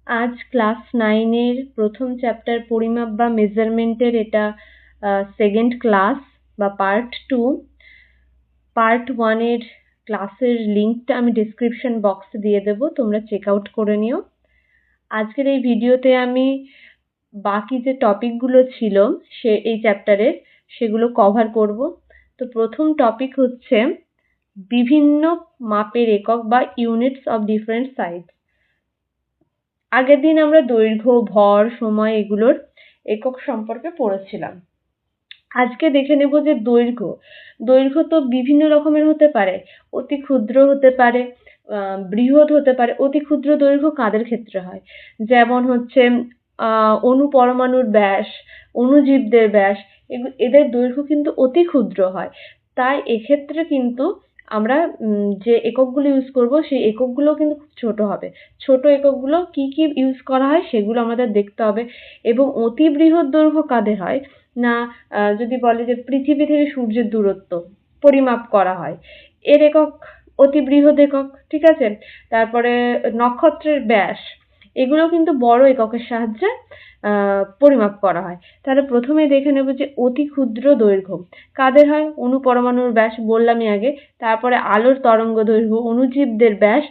আজ ক্লাস 9-এর প্রথম চ্যাপ্টার পরিমাপ বা মেজারমেন্টের এটা সেকেন্ড ক্লাস বা পার্ট 2। পার্ট 1-এর ক্লাসের লিঙ্কটা আমি ডেসক্রিপশন বক্সে দিয়ে দেবো, তোমরা চেক আউট করে নিও। আজকের এই ভিডিওতে আমি বাকি যে টপিকগুলো ছিল এই চ্যাপ্টারের সেগুলো কভার করব। তো প্রথম টপিক হচ্ছে বিভিন্ন মাপের একক বা ইউনিটস অফ ডিফারেন্ট সাইজ। আগের দিন আমরা দৈর্ঘ্য, ভর, সময় এগুলোর একক সম্পর্কে পড়েছিলাম। আজকে দেখে নেব যে দৈর্ঘ্য তো বিভিন্ন রকমের হতে পারে, অতি ক্ষুদ্র হতে পারে, বৃহৎ হতে পারে। অতি ক্ষুদ্র দৈর্ঘ্য কাদের ক্ষেত্রে হয়? যেমন হচ্ছে অণু পরমাণুর ব্যাস, অণুজীবদের ব্যাস, এদের দৈর্ঘ্য কিন্তু অতি ক্ষুদ্র হয়। তাই এক্ষেত্রে কিন্তু আমরা যে এককগুলো ইউজ করব সেই এককগুলো কিন্তু খুব ছোট হবে। ছোট এককগুলো কি কি ইউজ করা হয় সেগুলো আমাদের দেখতে হবে। এবং অতি বৃহৎ দৈর্ঘ্য কাদের হয় না, যদি বলে যে পৃথিবী থেকে সূর্যের দূরত্ব পরিমাপ করা হয়, এর একক অতি বৃহৎ একক, ঠিক আছে। তারপরে নক্ষত্রের ব্যাস, এগুলো কিন্তু বড় এককের সাহায্যে পরিমাপ করা হয়। তাহলে প্রথমে দেখে নেব যে অতি ক্ষুদ্র দৈর্ঘ্য কাদের হয়। অণু পরমাণুর ব্যাস বললামই আগে। তারপরে আলোর তরঙ্গ দৈর্ঘ্য, অণুজীবদের ব্যাস,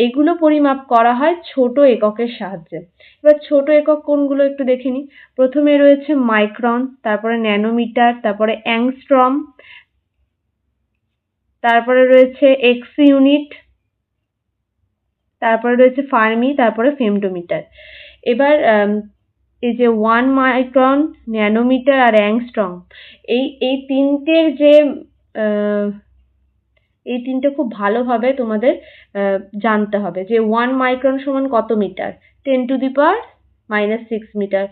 এগুলো পরিমাপ করা হয় ছোট এককের সাহায্যে। এবার ছোট একক কোনগুলো একটু দেখে নিই। প্রথমে রয়েছে মাইক্রন, তারপরে ন্যানোমিটার, তারপরে অ্যাংস্ট্রম, তারপরে রয়েছে এক্স ইউনিট, তারপরে রয়েছে ফার্মি, তারপরে ফেমটোমিটার। এবার এই যে 1 মাইক্রন, ন্যানোমিটার আর অ্যাংস্ট্রম, এই তিনটের যে এই তিনটে খুব ভালোভাবে তোমাদের জানতে হবে যে 1 মাইক্রন সমান কত মিটার, 10⁻⁻6 মিটার।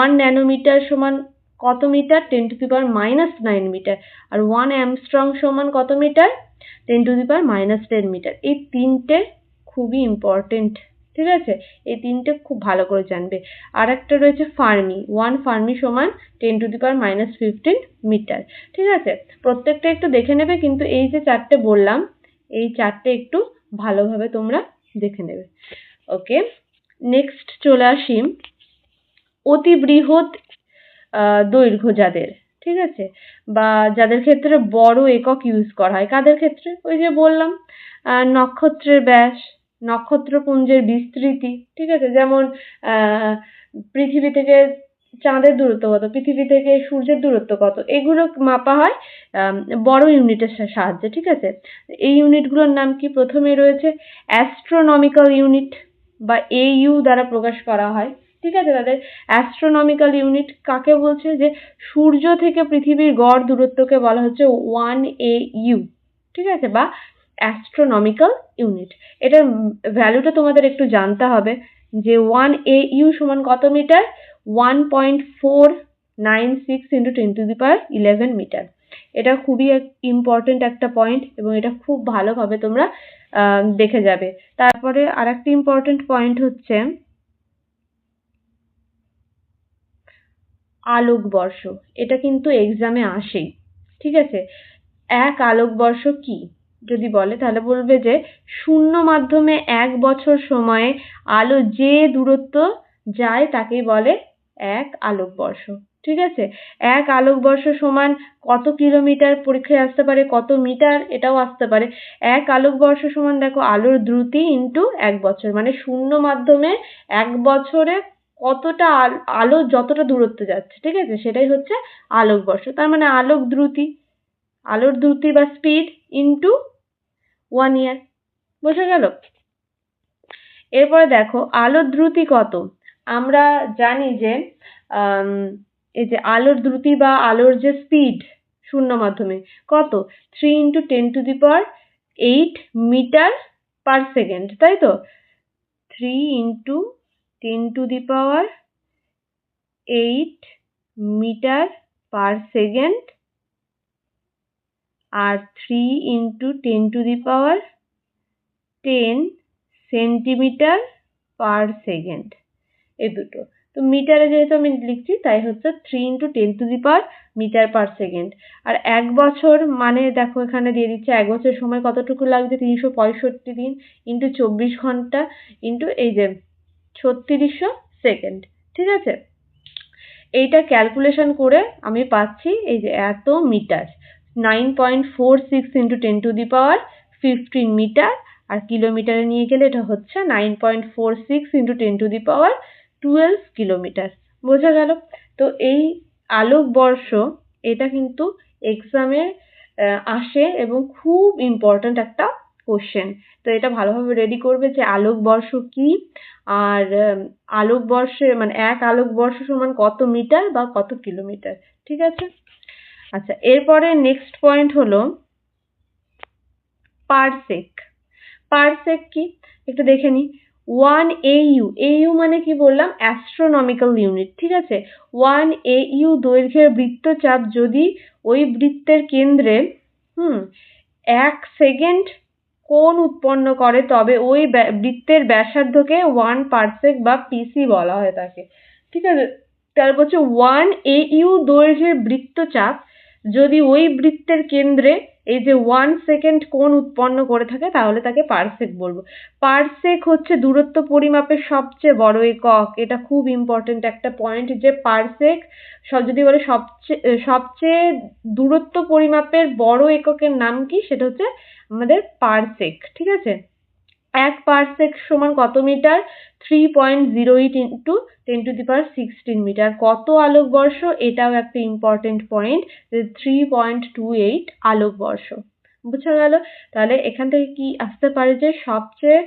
1 ন্যানোমিটার সমান কত মিটার, 10⁻⁹ মিটার। আর 1 অ্যাংস্ট্রম সমান কত মিটার, 10⁻⁻10 মিটার। এই তিনটে খুবই ইম্পর্টেন্ট, ঠিক আছে। এই তিনটে খুব ভালো করে জানবে। আর একটা রয়েছে ফার্মি, 1 ফার্মি সমান 10⁻⁻15 মিটার, ঠিক আছে। প্রত্যেকটা একটু দেখে নেবে, কিন্তু এই যে চারটে বললাম এই চারটে একটু ভালোভাবে তোমরা দেখে নেবে। ওকে, নেক্সট চলে আসি অতি বৃহৎ দৈর্ঘ্য যাদের, ঠিক আছে, বা যাদের ক্ষেত্রে বড় একক ইউজ করা হয়। কাদের ক্ষেত্রে? ওই যে বললাম নক্ষত্রের ব্যাস, নক্ষত্রপুঞ্জের বিস্তৃতি, ঠিক আছে। যেমন পৃথিবী থেকে চাঁদের দূরত্ব কত, পৃথিবী থেকে সূর্যের দূরত্ব কত, এগুলো মাপা হয় বড় ইউনিটের সাহায্যে, ঠিক আছে। এই ইউনিটগুলোর নাম কি? প্রথমে রয়েছে অ্যাস্ট্রোনমিক্যাল ইউনিট বা AU দ্বারা প্রকাশ করা হয়, ঠিক আছে। তাদের অ্যাস্ট্রোনমিক্যাল ইউনিট কাকে বলছে? যে সূর্য থেকে পৃথিবীর গড় দূরত্বকে বলা হচ্ছে 1 AU, ঠিক আছে, বা অ্যাস্ট্রোনমিক্যাল ইউনিট। এটার ভ্যালুটা তোমাদের একটু জানতে হবে যে 1 AU সমান কত মিটার, 1.496 × 10⁻11 মিটার। এটা খুবই ইম্পর্টেন্ট একটা পয়েন্ট এবং এটা খুব ভালোভাবে তোমরা দেখে যাবে। তারপরে আরেকটা ইম্পর্টেন্ট পয়েন্ট হচ্ছে আলোকবর্ষ। এটা কিন্তু এক্সামে আসেই, ঠিক আছে। এক আলোকবর্ষ কি যদি বলে, তাহলে বলবে যে শূন্য মাধ্যমে 1 বছর সময়ে আলো যে দূরত্ব যায় তাকেই বলে 1 আলোকবর্ষ, ঠিক আছে। 1 আলোকবর্ষ সমান কত কিলোমিটার পরীক্ষায় আসতে পারে, কত মিটার এটাও আসতে পারে। 1 আলোকবর্ষ সমান দেখো আলোর দ্রুতি ইন্টু 1 বছর, মানে শূন্য মাধ্যমে 1 বছরে কতটা আলো যতটা দূরত্ব যাচ্ছে, ঠিক আছে, সেটাই হচ্ছে আলোকবর্ষ। তার মানে আলোর দ্রুতি বা স্পিড ইন্টু 1 ইয়ার, বোঝা গেল। এরপরে দেখো আলোর দ্রুতি কত। আমরা জানি যে এই যে আলোর দ্রুতি বা আলোর যে স্পিড শূন্য মাধ্যমে কত, 3 × 10⁸ মিটার পার সেকেন্ড, তাই তো। 3 × 10⁸ মিটার পার সেকেন্ড আর 3 × 10⁻10 সেন্টিমিটার পার সেকেন্ড, এই দুটো। তো মিটারে যেহেতু আমি লিখছি তাই হচ্ছে 3 × 10⁻, মিটার পার সেকেন্ড। আর 1 বছর মানে দেখো এখানে দিয়ে দিচ্ছে 1 বছর সময় কতটুকু লাগছে, 365 দিন ইন্টু 24 ঘন্টা ইন্টু এই যে 3600 সেকেন্ড। ঠিক আছে, এইটা ক্যালকুলেশন করে আমি পাচ্ছি এই যে এত মিটার, 9.46 ইন্টু 10⁻15 মিটার, আর কিলোমিটারে নিয়ে গেলে এটা হচ্ছে 9.46 ইন্টু 10⁻12 কিলোমিটার। বোঝা গেল? তো এই আলোকবর্ষ এটা কিন্তু এক্সামে আসে এবং খুব ইম্পর্ট্যান্ট একটা কোশ্চেন। তো এটা ভালোভাবে রেডি করবে যে আলোকবর্ষ কি, আর আলোকবর্ষে মানে এক আলোকবর্ষ সমান কত মিটার বা কত কিলোমিটার। ঠিক আছে, আচ্ছা এরপরে নেক্সট পয়েন্ট হলো পারসেক। পারসেক কি একটু দেখে নি। 1 AU, AU মানে কি বললাম, অ্যাস্ট্রোনমিক্যাল ইউনিট। ঠিক আছে, 1 AU দৈর্ঘ্যের বৃত্তচাপ যদি ওই বৃত্তের কেন্দ্রে 1 সেকেন্ড কোণ উৎপন্ন করে তবে ওই বৃত্তের ব্যাসার্ধকে 1 পারসেক বা পিসি বলা হয় থাকে। ঠিক আছে, তারপর হচ্ছে 1 AU দৈর্ঘ্যের বৃত্তচাপ যদি ওই বৃত্তের কেন্দ্রে এই যে 1 সেকেন্ড কোণ উৎপন্ন করে থাকে তাহলে তাকে পারসেক বলবো। পারসেক হচ্ছে দূরত্ব পরিমাপের সবচেয়ে বড় একক। এটা খুব ইম্পর্টেন্ট একটা পয়েন্ট যে পারসেক যদি বলে সবচেয়ে দূরত্ব পরিমাপের বড় এককের নাম কি, সেটা হচ্ছে আমাদের পারসেক। ঠিক আছে, 1 পারসেক সমান কত মিটার? 3.08 into 10⁻16 metre. কত আলোকবর্ষ? এটাও একটা ইম্পর্টেন্ট পয়েন্ট, 3.28 আলোকবর্ষ। বুঝা গেল? তাহলে এখান থেকে কি আসতে পারে যে সবচেয়ে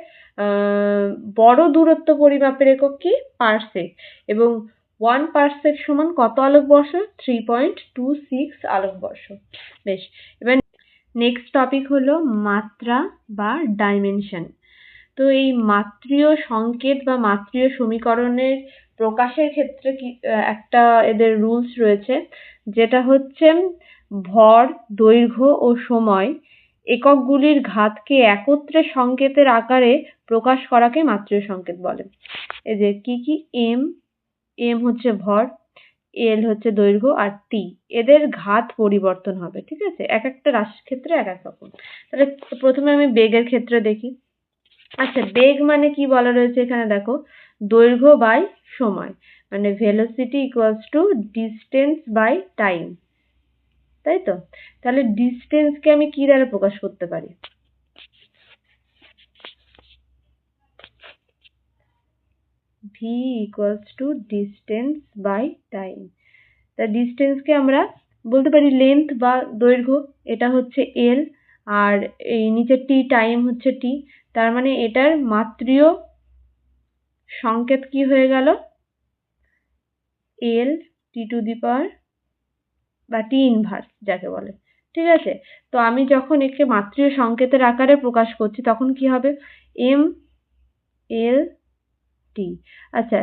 বড় দূরত্ব পরিমাপের একক কি? পারসেক। এবং 1 পারসেক সমান কত আলোকবর্ষ? 3.26 আলোকবর্ষ। বেশ, এবার নেক্সট টপিক হলো মাত্রা বা ডাইমেনশন। তো এই মাত্রীয় সংকেত বা মাত্রীয় সমীকরণের প্রকাশের ক্ষেত্রে কি একটা এদের রুলস রয়েছে, যেটা হচ্ছে ভর, দৈর্ঘ্য ও সময় এককগুলির ঘাতকে একত্রে সংকেতের আকারে প্রকাশ করাকে মাত্রীয় সংকেত বলে। এই যে কি কি, এম হচ্ছে ভর, এল হচ্ছে দৈর্ঘ্য, আর টি এদের ঘাত পরিবর্তন হবে। ঠিক আছে, এক একটা রাশির ক্ষেত্রে এক এক রকম। তাহলে প্রথমে আমি বেগের ক্ষেত্রে দেখি। আচ্ছা, বেগ মানে কি বলা রয়েছে এখানে দেখো, দৈর্ঘ্য বাই সময়, মানে velocity equals to distance by time, তাই তো? তাহলে ডিস্টেন্সকে আমি কি দ্বারা প্রকাশ করতে পারি? V equals to distance by time. তা ডিস্টেন্সকে আমরা বলতে পারি লেন্থ বা দৈর্ঘ্য, এটা হচ্ছে এল, আর এই নিচের টি টাইম হচ্ছে টি। তার মানে এটার মাত্রীয় সংকেত কি হয়ে গেল? এল টি টু দি পাওয়ার বা টি ইনভার্স যাকে বলে। ঠিক আছে, তো আমি যখন একে মাত্রীয় সংকেতের আকারে প্রকাশ করছি তখন কি হবে? এম এল টি। আচ্ছা,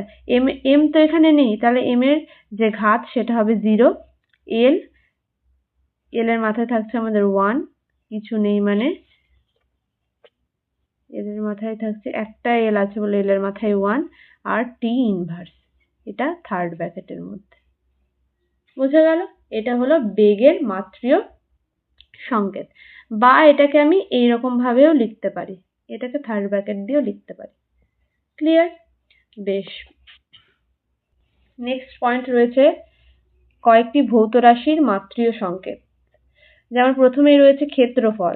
এম তো এখানে নেই, তাহলে এম এর যে ঘাত সেটা হবে 0। এল এর মাথায় থাকছে আমাদের 1, কিছু নেই মানে এল এর মাথায় থাকছে একটা এল আছে বলে এল এর মাথায় 1, আর টি ইনভার্স এটা থার্ড ব্র্যাকেটের মধ্যে। বোঝা গেল? এটা হলো বেগের মাত্রীয় সংকেত। বা এটাকে আমি এইরকম ভাবেও লিখতে পারি, এটাকে থার্ড ব্র্যাকেট দিয়েও লিখতে পারি। ক্লিয়ার? বেশ, নেক্সট পয়েন্ট রয়েছে কয়েকটি ভৌত রাশির মাত্রীয় সংকেত। যেমন প্রথমেই রয়েছে ক্ষেত্রফল।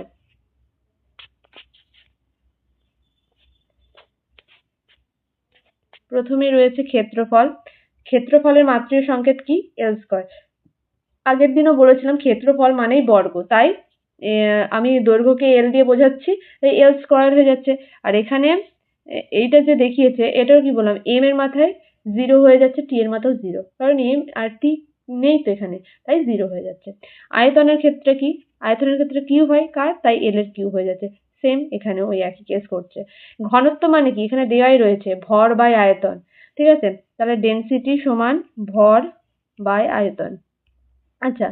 ক্ষেত্রফলের মাত্রীয় সংকেত কি? এল স্কয়ার। আগের দিনও বলেছিলাম ক্ষেত্রফল মানেই বর্গ, তাই আমি দৈর্ঘ্যকে এল দিয়ে বোঝাচ্ছি, তাই এল স্কয়ার হয়ে যাচ্ছে। আর এখানে এইটা যে দেখিয়েছে এটাও কি বললাম, এম এর মাথায় 0 হয়ে যাচ্ছে, টি এর মাথায় 0, কারণ এম আর টি নেই তো এখানে, তাই 0 হয়ে যাচ্ছে। আয়তনের ক্ষেত্রে কি? আয়তনের ক্ষেত্রে কিউব হয় কার, তাই এল এর কিউব হয়ে যাচ্ছে। সেম এখানে ওই একই কেস করছে। ঘনত্ব মানে কি? এখানে দেওয়াই রয়েছে ভর বাই আয়তন। ঠিক আছে, তাহলে ডেনসিটি সমান ভর বাই আয়তন। আচ্ছা,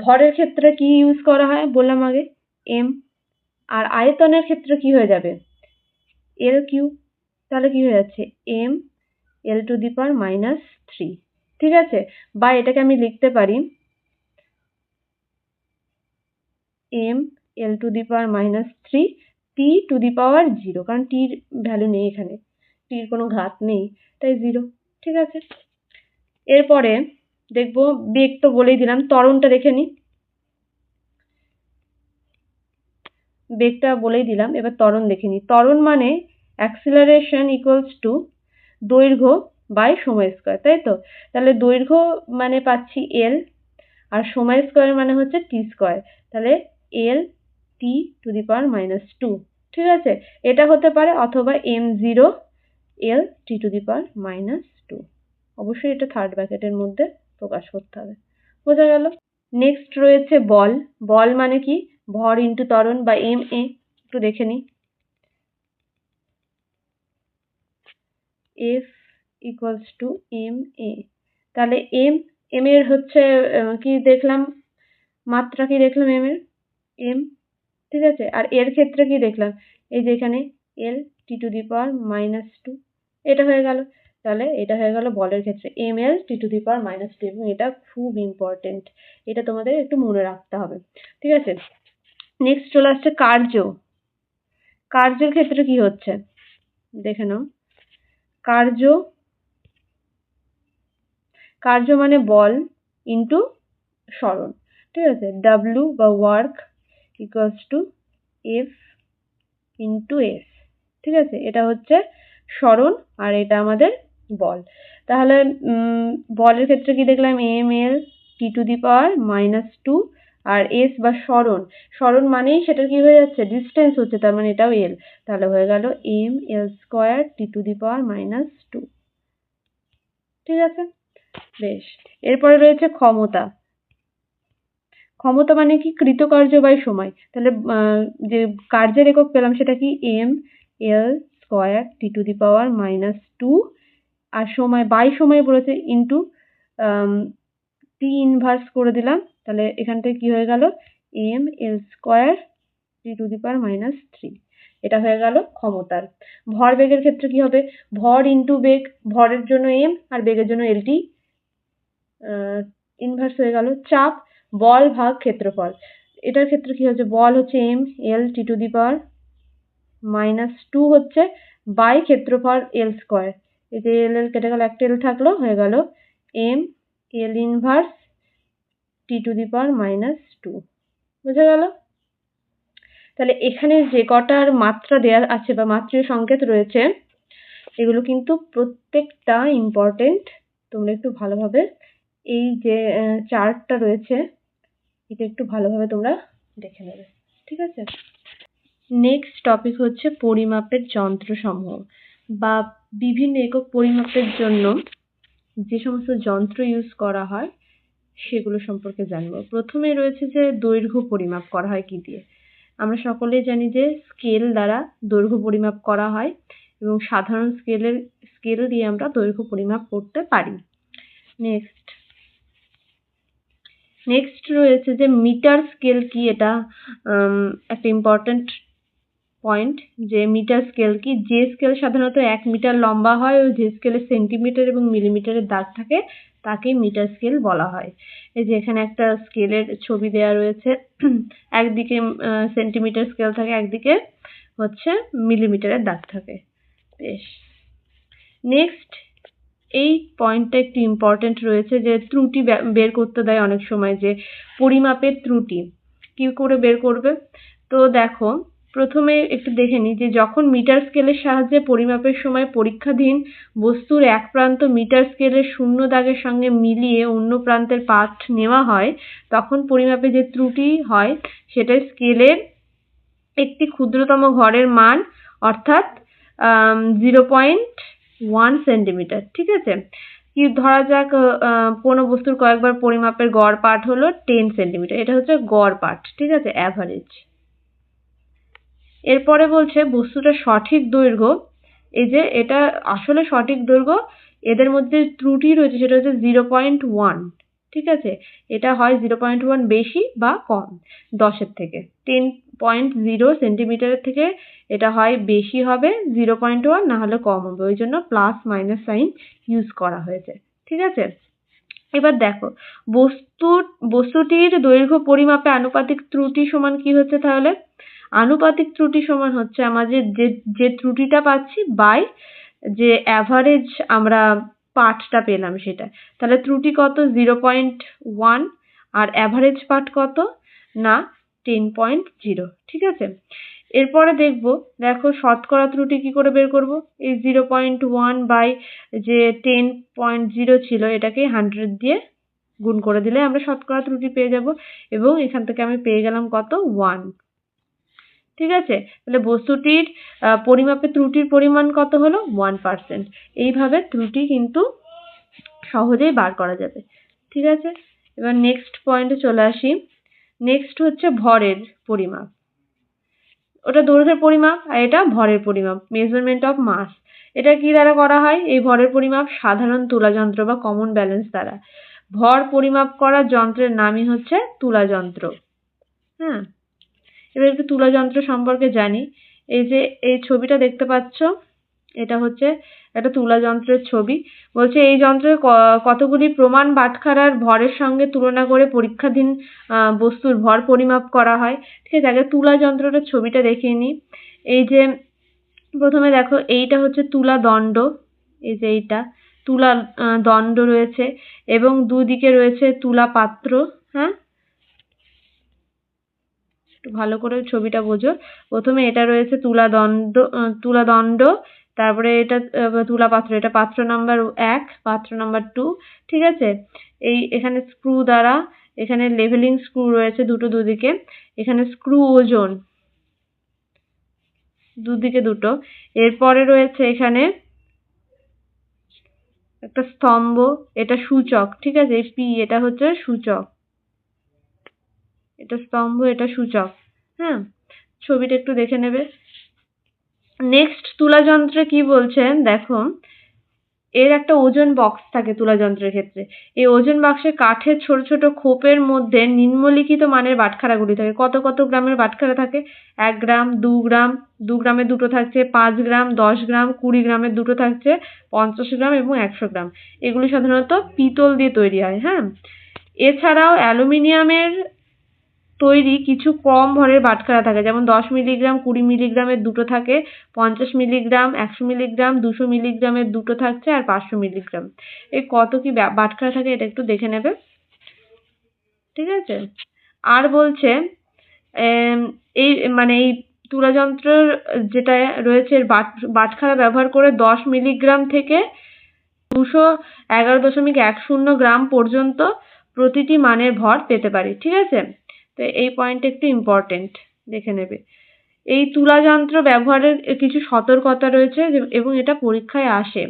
ভরের ক্ষেত্রে কি ইউজ করা হয় বললাম আগে, এম। আর আয়তনের ক্ষেত্রে কি হয়ে যাবে? L cube. তাহলে কি হয়ে যাচ্ছে? M L to the power -3। ঠিক আছে, বা এটাকে আমি লিখতে পারি M L to the power -3 T to the power 0, কারণ টির ভ্যালু নেই এখানে, টির কোনো ঘাত নেই, তাই 0। ঠিক আছে, এরপরে দেখবো বেগ তো বলেই দিলাম, ত্বরণটা দেখে নিই। বেগটা বলেই দিলাম, এবার ত্বরণ দেখে নিই। ত্বরণ মানে অ্যাক্সিলারেশন ইকুয়ালস টু দৈর্ঘ্য বাই সময় স্কয়ার, তাই তো? তাহলে দৈর্ঘ্য মানে পাচ্ছি এল, আর সময় স্কয়ার মানে হচ্ছে টি স্কয়ার, তাহলে এল টি টু দি পাওয়ার -2। ঠিক আছে, এটা হতে পারে, অথবা m0 L T to the power -2। অবশ্যই এটা থার্ড ব্র্যাকেটের মধ্যে প্রকাশ করতে হবে। বোঝা গেল? নেক্সট রয়েছে বল। বল মানে কি? ভর ইন্টু ত্বরণ বা ma। একটু দেখে নিই। F equals to ma। তাহলে m এর হচ্ছে কি দেখলাম, মাত্রা কি দেখলাম m এর, m। ঠিক আছে, আর এর ক্ষেত্রে কি দেখলাম, এই যে এখানে l t to the power -2, এটা হয়ে গেল। তাহলে এটা হয়ে গেল বলের ক্ষেত্রে ml t to the power -2, এবং এটা খুব ইম্পর্টেন্ট, এটা তোমাদের একটু মনে রাখতে হবে। ঠিক আছে, নেক্সট চলে আসছে কার্য। কার্যের ক্ষেত্রে কি হচ্ছে দেখে নাও। কার্য মানে বল ইন্টু সরণ। ঠিক আছে, W বা work equals to F into S। ঠিক আছে, এটা হচ্ছে সরণ আর এটা আমাদের বল। তাহলে বলের ক্ষেত্রে কি দেখলাম, ml t to the power -2, আর s বা সরণ, সরণ মানেই সেটা কি হয়ে যাচ্ছে, ডিস্টেন্স হচ্ছে, তার মানে এটাও l, তাহলে হয়ে গেল ml square t to the power -2। ঠিক আছে, বেশ। এরপরে রয়েছে ক্ষমতা। ক্ষমতা মানে কি? কৃতকার্য বাই সময়। তাহলে যে কার্যের একক পেলাম সেটা কি, ml square t to the power -2, আর সময় বাই সময় বলেছে ইন্টু t ইনভার্স করে দিলাম, তাহলে এখান থেকে কি হয়ে গেল, ml square t to the power -3। এটা হয়ে গেল ক্ষমতার। ভর বেগের ক্ষেত্রে কি হবে, ভর ইন্টু বেগ, ভরের জন্য m আর বেগের জন্য lt, ইনভার্স হয়ে গেল। চাপ, বল ভাগ ক্ষেত্রফল, এটার ক্ষেত্রে কি হচ্ছে, বল হচ্ছে m l t to the power -2 হচ্ছে বাই ক্ষেত্রফল l স্কয়ার, এই যে l কেটে গেল, একটা l থাকলো, হয়ে গেল m l inverse t to the power -2। বুঝা গেল? তাহলে এখানে যে কটার মাত্রা দেয়া আছে বা মাত্রীয় সংকেত রয়েছে, এগুলো কিন্তু প্রত্যেকটা ইম্পর্টেন্ট। তোমরা একটু ভালোভাবে এই যে চার্টটা রয়েছে, এটা একটু ভালোভাবে তোমরা দেখে নেবে। ঠিক আছে, নেক্সট টপিক হচ্ছে পরিমাপের যন্ত্রসমূহ বা বিভিন্ন একক পরিমাপের জন্য যে সমস্ত যন্ত্র ইউজ করা হয় সেগুলো সম্পর্কে জানবো। প্রথমে রয়েছে যে দৈর্ঘ্য পরিমাপ করা হয় কি দিয়ে। আমরা সকলেই জানি যে স্কেল দ্বারা দৈর্ঘ্য পরিমাপ করা হয়, এবং সাধারণ স্কেল দিয়ে আমরা দৈর্ঘ্য পরিমাপ করতে পারি। নেক্সট রয়েছে যে মিটার স্কেল কি, এটা একটা ইম্পর্টেন্ট পয়েন্ট, যে মিটার স্কেল কি। যে স্কেল সাধারণত 1 মিটার লম্বা হয় ও যে স্কেলে সেন্টিমিটার এবং মিলিমিটারের দাগ থাকে তাকে মিটার স্কেল বলা হয়। এই যে এখানে একটা স্কেলের ছবি দেওয়া রয়েছে, একদিকে সেন্টিমিটার স্কেল থাকে, একদিকে হচ্ছে মিলিমিটারের দাগ থাকে। বেশ, নেক্সট এই পয়েন্টটা একটু ইম্পর্টেন্ট রয়েছে, যে ত্রুটি বের করতে দেয় অনেক সময়, যে পরিমাপের ত্রুটি কি করে বের করবে। তো দেখো, প্রথমে একটু দেখে নিই যে যখন মিটার স্কেলের সাহায্যে পরিমাপের সময় পরীক্ষাধীন বস্তুর এক প্রান্ত মিটার স্কেলের শূন্য দাগের সঙ্গে মিলিয়ে অন্য প্রান্তের পাঠ নেওয়া হয়, তখন পরিমাপে যে ত্রুটি হয় সেটা স্কেলের একটি ক্ষুদ্রতম ঘরের মান, অর্থাৎ 0.1 সেন্টিমিটার। ঠিক আছে, কি ধরা যাক কোনো বস্তুর কয়েকবার পরিমাপের গড় পাঠ হলো 10 সেন্টিমিটার, এটা হচ্ছে গড় পাঠ। ঠিক আছে, অ্যাভারেজ। এরপরে বলছে বস্তুটার সঠিক দৈর্ঘ্য, এই যে এটা আসলে সঠিক দৈর্ঘ্য, এদের মধ্যে ত্রুটি রয়েছে সেটা হচ্ছে 0.1। ঠিক আছে, এটা হয় 0.1 বেশি বা কম 10-এর থেকে। 10.0 সেন্টিমিটারের থেকে এটা হয় বেশি হবে 0.1, না হলে কম হবে, ওই জন্য প্লাস মাইনাস সাইন ইউজ করা হয়েছে। ঠিক আছে, এবার দেখো বস্তুটির দৈর্ঘ্য পরিমাপে আনুপাতিক ত্রুটি সমান কি হচ্ছে, তাহলে আনুপাতিক ত্রুটি সমান হচ্ছে আমাদের যে ত্রুটিটা পাচ্ছি বাই যে অ্যাভারেজ আমরা পার্টটা পেলাম সেটা। তাহলে ত্রুটি কত? 0.1 আর অ্যাভারেজ পার্ট কত? না 10.0। ঠিক আছে, এরপরে দেখো শতকরা ত্রুটি কি করে বের করব। এই 0.1 বাই যে 10.0 ছিল এটাকে 100 দিয়ে গুণ করে দিলে আমরা শতকরা ত্রুটি পেয়ে যাব এবং এখান থেকে আমি পেয়ে গেলাম কত? 1। ঠিক আছে, তাহলে বস্তুটির পরিমাপে ত্রুটির পরিমাণ কত হলো? 1%। এইভাবে ত্রুটি কিন্তু সহজেই বার করা যাবে। ঠিক আছে, এবার নেক্সট পয়েন্টে চলে আসি। নেক্সট হচ্ছে ভরের পরিমাপ। ওটা দৈর্ঘ্যের পরিমাপ আর এটা ভরের পরিমাপ, মেজারমেন্ট অফ মাস। এটা কি দ্বারা করা হয়? এই ভরের পরিমাপ সাধারণ তুলা যন্ত্র বা কমন ব্যালেন্স দ্বারা। ভর পরিমাপ করার যন্ত্রের নামই হচ্ছে তুলা যন্ত্র। হ্যাঁ, এবার একটু তুলা যন্ত্র সম্পর্কে জানি। এই যে এই ছবিটা দেখতে পাচ্ছ, এটা হচ্ছে একটা তুলা যন্ত্রের ছবি। বলছে এই যন্ত্রের কতগুলি প্রমাণ বাটখারার ভরের সঙ্গে তুলনা করে পরীক্ষাধীন বস্তুর ভর পরিমাপ করা হয়। ঠিক আছে, আগে তুলা যন্ত্রটার ছবিটা দেখিয়ে নিই। এই যে প্রথমে দেখো এইটা হচ্ছে তুলা দণ্ড, এই যে এইটা তুলা দণ্ড রয়েছে এবং দুদিকে রয়েছে তুলা পাত্র। হ্যাঁ, একটু ভালো করে ছবিটা বোঝো। প্রথমে এটা রয়েছে তুলা দণ্ড, তারপরে এটা তুলা পাত্র, এটা পাত্র নাম্বার 1, পাত্র নাম্বার 2। ঠিক আছে, এখানে স্ক্রু দ্বারা, এখানে লেভেলিং স্ক্রু রয়েছে দুদিকে, এখানে স্ক্রু ওজন দুদিকে দুটো। এরপরে রয়েছে এখানে একটা স্তম্ভ, এটা সূচক। ঠিক আছে, এই পি এটা হচ্ছে সূচক, এটা স্তম্ভ, এটা সূচক। হ্যাঁ, ছবিটা একটু দেখে নেবে। নেক্সট তুলা যন্ত্রে কি বলছে দেখো, এর একটা ওজন বক্স থাকে তুলা যন্ত্রের ক্ষেত্রে। এই ওজন বাক্সে কাঠের ছোট ছোট খোপের মধ্যে নিম্নলিখিত মানের বাটখারাগুলি থাকে। কত কত গ্রামের বাটখারা থাকে? 1 গ্রাম, 2 গ্রাম, 2 গ্রামের দুটো থাকছে, 5 গ্রাম, 10 গ্রাম, 20 গ্রামের দুটো থাকছে, 50 গ্রাম এবং 100 গ্রাম। এগুলি সাধারণত পিতল দিয়ে তৈরি হয়। হ্যাঁ, এছাড়াও অ্যালুমিনিয়ামের তৈরি কিছু কম ভরের বাটখারা থাকে, যেমন 10 মিলিগ্রাম, 20 মিলিগ্রামের দুটো থাকে, 50 মিলিগ্রাম, 100 মিলিগ্রাম, 200 মিলিগ্রামের দুটো থাকছে আর 500 মিলিগ্রাম। এই কত কি বাটখারা থাকে এটা একটু দেখে নেবে। ঠিক আছে, আর বলছে এই তুলা যন্ত্রের যেটা রয়েছে বাটখারা ব্যবহার করে 10 মিলিগ্রাম থেকে 211.10 গ্রাম পর্যন্ত প্রতিটি মানের ভর পেতে পারি। ঠিক আছে, তো এই পয়েন্ট একটু ইম্পর্টেন্ট, দেখে নেবে। এই তুলা যন্ত্র ব্যবহারের কিছু সতর্কতা রয়েছে এবং এটা পরীক্ষায় আসে।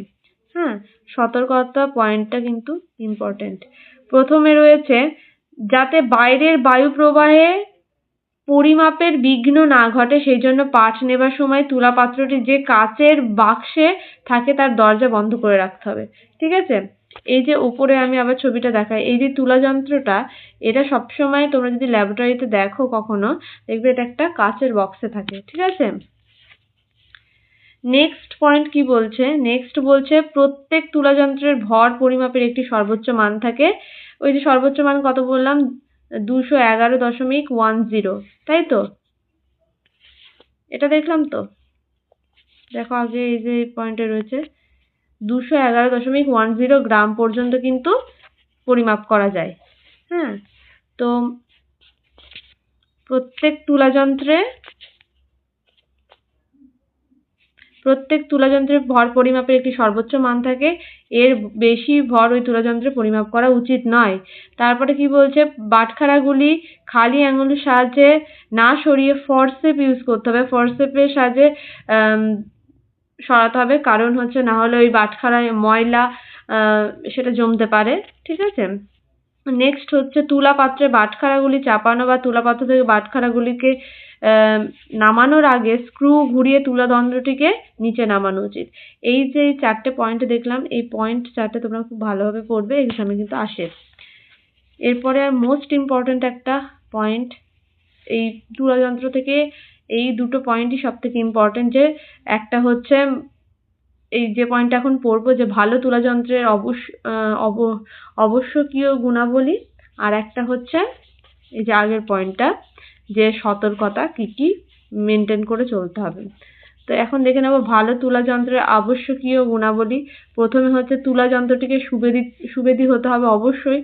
হ্যাঁ, সতর্কতা পয়েন্টটা কিন্তু ইম্পর্টেন্ট। প্রথমে রয়েছে যাতে বাইরের বায়ু প্রবাহে পরিমাপের বিঘ্ন না ঘটে সেই জন্য পাঠ নেবার সময় তুলা পাত্রটি যে কাচের বাক্সে থাকে তার দরজা বন্ধ করে রাখতে হবে। ঠিক আছে, এই যে উপরে আমি আবার ছবিটা দেখাই, এই যে তুলা যন্ত্রটা, এটা সবসময় তোমরা যদি ল্যাবরেটরিতে দেখো কখনো, দেখবে এটা একটা কাচের বক্সে থাকে। ঠিক আছে, নেক্সট পয়েন্ট কি বলছে? নেক্সট বলছে প্রত্যেক তুলা যন্ত্রের ভর পরিমাপের একটি সর্বোচ্চ মান থাকে। ওই যে সর্বোচ্চ মান কত বললাম? 211.10, তাই তো? এটা দেখলাম তো, দেখো আগে এই যে পয়েন্টে রয়েছে 211.10 গ্রাম পর্যন্ত কিন্তু পরিমাপ করা যায়। হ্যাঁ, তো প্রত্যেক তুলা যন্ত্রের ভর পরিমাপের একটি সর্বোচ্চ মান থাকে, এর বেশি ভর ওই তুলা যন্ত্রে পরিমাপ করা উচিত নয়। তারপরে কি বলছে? বাটখারাগুলি খালি আঙুলের সাহায্যে না সরিয়ে ফরসেপ ইউজ করতে হবে। ফরসেপের সাহায্যে সরাতে হবে, কারণ হচ্ছে না হলে ওই বাটখারায় ময়লা সেটা জমতে পারে। ঠিক আছে, নেক্সট হচ্ছে তুলা পাত্রে বাটখারাগুলি চাপানো বা তুলা পাত্র থেকে বাটখারাগুলিকে নামানোর আগে স্ক্রু ঘুরিয়ে তুলা দণ্ডটিকে নিচে নামানো উচিত। এই যে 4টে পয়েন্ট দেখলাম, এই পয়েন্ট 4টে তোমরা খুব ভালোভাবে পড়বে, এক্সামে কিন্তু আসে। এরপরে মোস্ট ইম্পর্টেন্ট একটা পয়েন্ট, এই তুলা যন্ত্র থেকে এই দুটো পয়েন্টই সব থেকে ইম্পর্টেন্ট। যে একটা হচ্ছে এই যে পয়েন্টটা এখন পড়বো, যে ভালো তুলা যন্ত্রের অবশ্যকীয় গুণাবলী, আর একটা হচ্ছে এই যে আগের পয়েন্টটা, যে সতর্কতা কি কি মেনটেন করে চলতে হবে। তো এখন দেখে নেব ভালো তুলা যন্ত্রের আবশ্যকীয় গুণাবলী। প্রথমে হচ্ছে তুলা যন্ত্রটিকে সুবেদী হতে হবে অবশ্যই।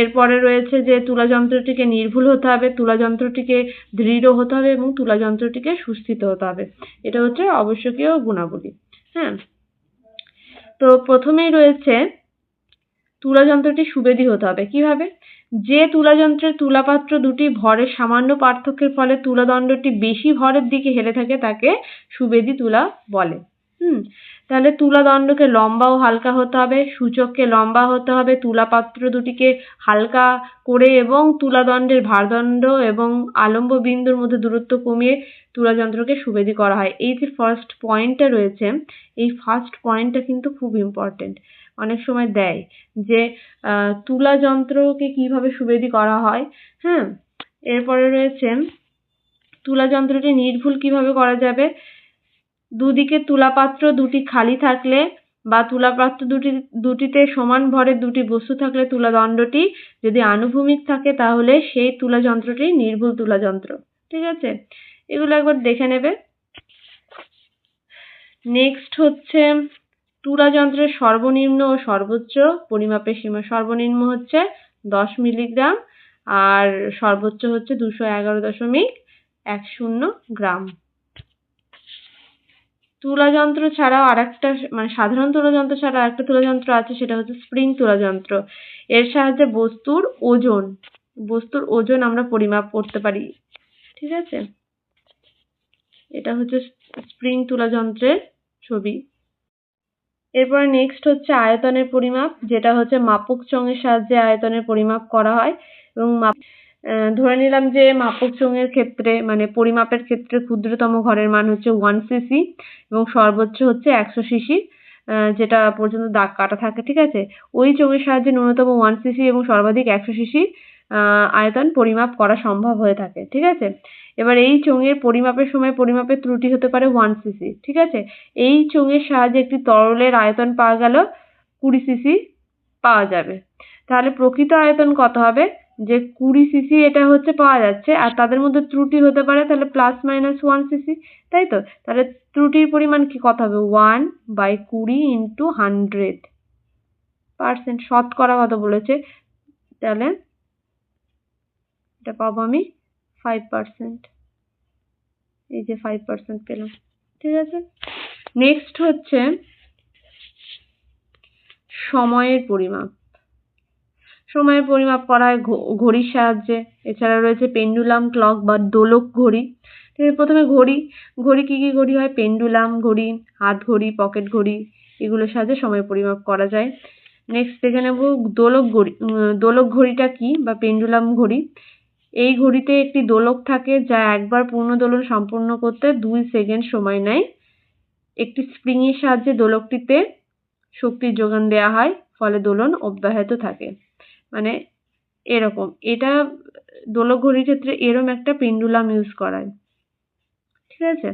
এরপরে রয়েছে যে তুলা যন্ত্রটিকে নির্ভুল হতে হবে, তুলা যন্ত্রটিকে দৃঢ় হতে হবে এবং তুলা যন্ত্রটিকে সুস্থিত হতে হবে। এটা হচ্ছে আবশ্যকীয় গুণাবলী। হ্যাঁ, তো প্রথমেই রয়েছে তুলা যন্ত্রটি সুবেদী হতে হবে। কিভাবে? যে তুলা যন্ত্রের তুলাপাত্র দুটি ভরের সামান্য পার্থক্যের ফলে তুলাদণ্ডটি বেশি ভরের দিকে হেলে থাকে তাকে সুবেদী তুলা বলে। তাহলে তুলাদণ্ডকে লম্বা ও হালকা হতে হবে, সূচককে লম্বা হতে হবে, তুলাপাত্র দুটিকে হালকা করে এবং তুলাদণ্ডের ভারদণ্ড এবং আলম্ব বিন্দুর মধ্যে দূরত্ব কমিয়ে তুলা যন্ত্রকে সুবেদী করা হয়। এই যে ফার্স্ট পয়েন্টটা রয়েছে, এই ফার্স্ট পয়েন্টটা কিন্তু খুব ইম্পর্টেন্ট। অনেক সময় দেয় যে তুলা যন্ত্রকে কিভাবে সুবেদী করা হয়। হ্যাঁ, এরপরে রয়েছে তুলা যন্ত্রটি নির্ভুল কিভাবে করা যাবে। দুদিকে তুলাপাত্র দুটি খালি থাকলে বা তুলাপাত্র দুটিতে সমান ভরের দুটি বস্তু থাকলে তুলাদণ্ডটি যদি আনুভূমিক থাকে তাহলে সেই তুলা যন্ত্রটি নির্ভুল তুলা যন্ত্র। ঠিক আছে, এগুলো একবার দেখে নেবে। নেক্সট হচ্ছে তুলা যন্ত্রের সর্বনিম্ন ও সর্বোচ্চ পরিমাপের সীমা। সর্বনিম্ন হচ্ছে 10 মিলিগ্রাম আর সর্বোচ্চ হচ্ছে 211.10 গ্রাম। তুলা যন্ত্র ছাড়াও আরেকটা মানে সাধারণ তুলা যন্ত্র ছাড়া আরেকটা তুলা যন্ত্র আছে, সেটা হচ্ছে স্প্রিং তুলা যন্ত্র। এর সাহায্যে বস্তুর ওজন আমরা পরিমাপ করতে পারি। ঠিক আছে, এটা হচ্ছে স্প্রিং তুলা যন্ত্রের ছবি। এরপর নেক্সট হচ্ছে আয়তনের পরিমাপ, যেটা হচ্ছে মাপক চঙের সাহায্যে আয়তনের পরিমাপ করা হয় এবং ধরে নিলাম যে মাপক চঙের ক্ষেত্রে মানে পরিমাপের ক্ষেত্রে ক্ষুদ্রতম ঘরের মান হচ্ছে 1 সিসি এবং সর্বোচ্চ হচ্ছে 100 সিসি, যেটা পর্যন্ত দাগ কাটা থাকে। ঠিক আছে, ওই চঙের সাহায্যে ন্যূনতম 1 সিসি এবং সর্বাধিক 100 সিসি আয়তন পরিমাপ করা সম্ভব হয়ে থাকে। ঠিক আছে, এবার এই চঙের পরিমাপের সময় পরিমাপের ত্রুটি হতে পারে 1 সিসি। ঠিক আছে, এই চঙের সাহায্যে একটি তরলের আয়তন পাওয়া গেল 20 সিসি পাওয়া যাবে। তাহলে প্রকৃত আয়তন কত হবে? যে 20 সিসি এটা হচ্ছে পাওয়া যাচ্ছে আর তাদের মধ্যে ত্রুটি হতে পারে তাহলে +-1 সিসি, তাই তো? তাহলে ত্রুটির পরিমাণ কি কত হবে? 1/20 × 100%। শতকরা কত বলেছে, তাহলে এটা পাবো আমি 5%। এই যে 5% পেলাম। ঠিক আছে, নেক্সট হচ্ছে সময়ের পরিমাপ। সময়ের পরিমাপ করা হয় ঘড়ির সাহায্যে। এছাড়া রয়েছে পেন্ডুলাম ক্লক বা দোলক ঘড়ি। প্রথমে ঘড়ি কি কি ঘড়ি হয়? পেন্ডুলাম ঘড়ি, হাত ঘড়ি, পকেট ঘড়ি, এগুলোর সাহায্যে সময় পরিমাপ করা যায়। নেক্সট দেখে নেব দোলক ঘড়ি। দোলক ঘড়িটা কি বা পেন্ডুলাম ঘড়ি? এই ঘড়িতে একটি দোলক থাকে যা একবার পূর্ণ দোলন সম্পূর্ণ করতে 2 সেকেন্ড সময় নেয়। একটি স্প্রিং এর সাহায্যে দোলকটিতে শক্তির যোগান দেওয়া হয়, ফলে দোলন অব্যাহত থাকে। মানে এরকম, এটা দোলক ঘড়ির ক্ষেত্রে এরম একটা পেন্ডুলাম ইউজ করা হয়। ঠিক আছে,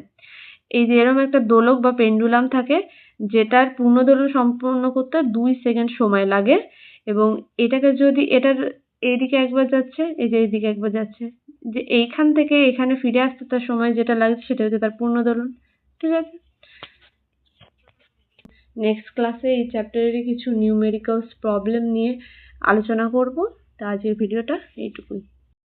এই যে এরম একটা দোলক বা পেন্ডুলাম থাকে যেটার পূর্ণ দোলন সম্পূর্ণ করতে 2 সেকেন্ড সময় লাগে এবং এটাকে যদি এটার এইদিকে একবার যাচ্ছে, এই যে এইদিকে একবার যাচ্ছে, যে এইখান থেকে এখানে ফিরে আসতে তার সময় যেটা লাগছে সেটা হচ্ছে তার পূর্ণ দোলন। ঠিক আছে, নেক্সট ক্লাসে এই চ্যাপ্টারেরই কিছু নিউমেরিক্যালস প্রবলেম নিয়ে আলোচনা করব। তো আজকের ভিডিওটা এইটুকুই।